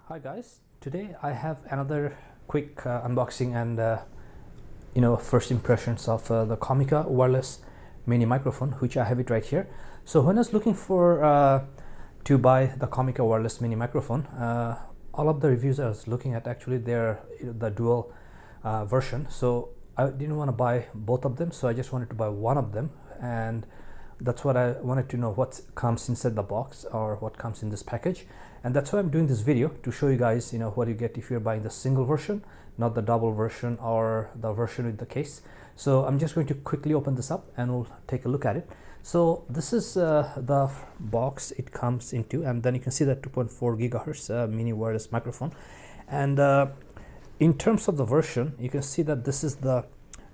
Hi guys, today I have another quick unboxing and first impressions of the Comica wireless mini microphone, which I have it right here. So when I was looking for to buy the Comica wireless mini microphone, all of the reviews I was looking at, actually they're the dual version, so I didn't want to buy both of them, so I just wanted to buy one of them, and that's what I wanted to know, what comes inside the box or what comes in this package. And that's why I'm doing this video, to show you guys what you get if you're buying the single version, not the double version or the version with the case. So I'm just going to quickly open this up and we'll take a look at it. So this is the box it comes into, and then you can see that 2.4 gigahertz mini wireless microphone. And in terms of the version, you can see that this is the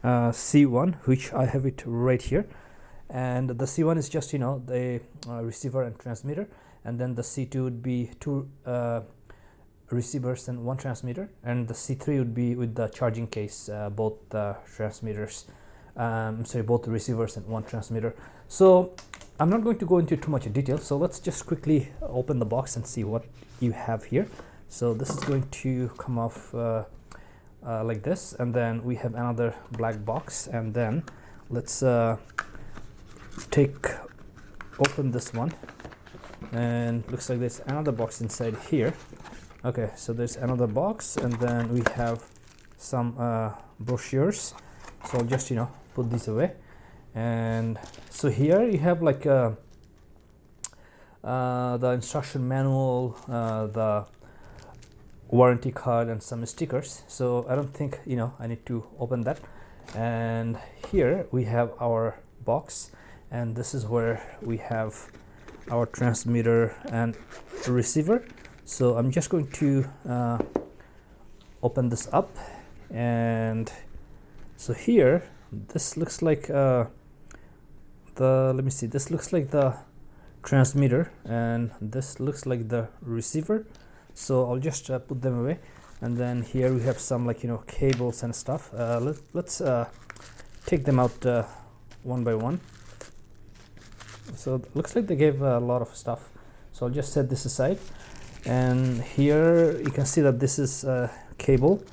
C1, which I have it right here. And the C1 is just the receiver and transmitter, and then the C2 would be two receivers and one transmitter, and the C3 would be with the charging case, both transmitters, both the receivers and one transmitter. So I'm not going to go into too much detail, so let's just quickly open the box and see what you have here. So this is going to come off like this, and then we have another black box, and then let's open this one, and looks like there's another box inside here. Okay, so there's another box, and then we have some brochures, so I'll just put these away. And so here you have like the instruction manual, the warranty card, and some stickers. So I don't think I need to open that. And here we have our box, and this is where we have our transmitter and receiver. So I'm just going to open this up, and so here this looks like this looks like the transmitter, and this looks like the receiver. So I'll just put them away. And then here we have some cables and stuff. Let's take them out one by one. So it looks like they gave a lot of stuff, so I'll just set this aside. And here you can see that this is a cable,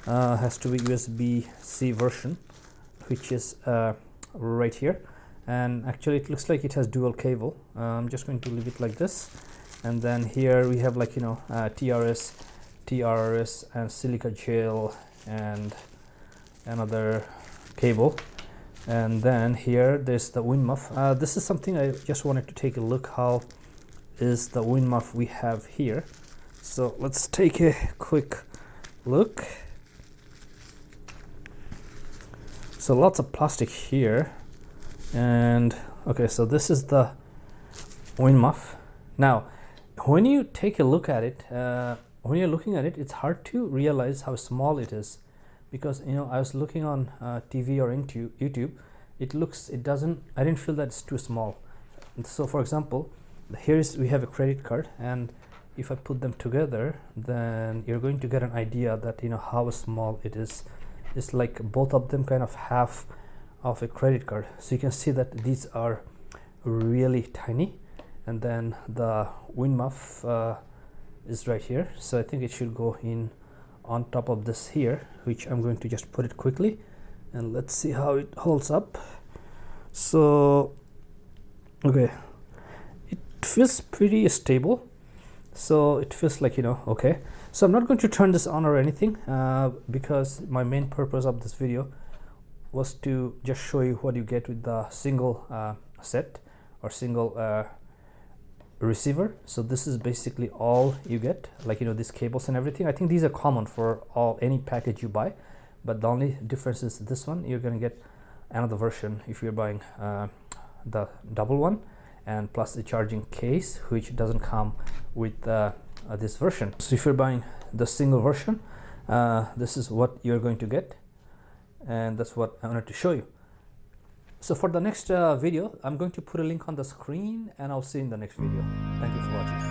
has to be USB-C version, which is right here. And actually it looks like it has dual cable. I'm just going to leave it like this. And then here we have TRS, TRRS, and silica gel, and another cable. And then here there's the wind muff. This is something I just wanted to take a look, how is the wind muff we have here. So let's take a quick look. So lots of plastic here, and okay, so this is the wind muff. Now when you take a look at it, when you're looking at it, it's hard to realize how small it is, because I was looking on TV or into YouTube, I didn't feel that it's too small. And so for example, we have a credit card, and if I put them together, then you're going to get an idea that how small it is. It's like both of them kind of half of a credit card. So you can see that these are really tiny. And then the wind muff is right here, so I think it should go in on top of this here, which I'm going to just put it quickly, and let's see how it holds up. So okay, it feels pretty stable, so it feels like okay. So I'm not going to turn this on or anything, because my main purpose of this video was to just show you what you get with the single set or single receiver. So this is basically all you get, these cables and everything. I think these are common for any package you buy, but the only difference is this one, you're going to get another version if you're buying the double one, and plus the charging case, which doesn't come with this version. So if you're buying the single version, this is what you're going to get, and that's what I wanted to show you. So for the next video, I'm going to put a link on the screen, and I'll see you in the next video. Thank you for watching.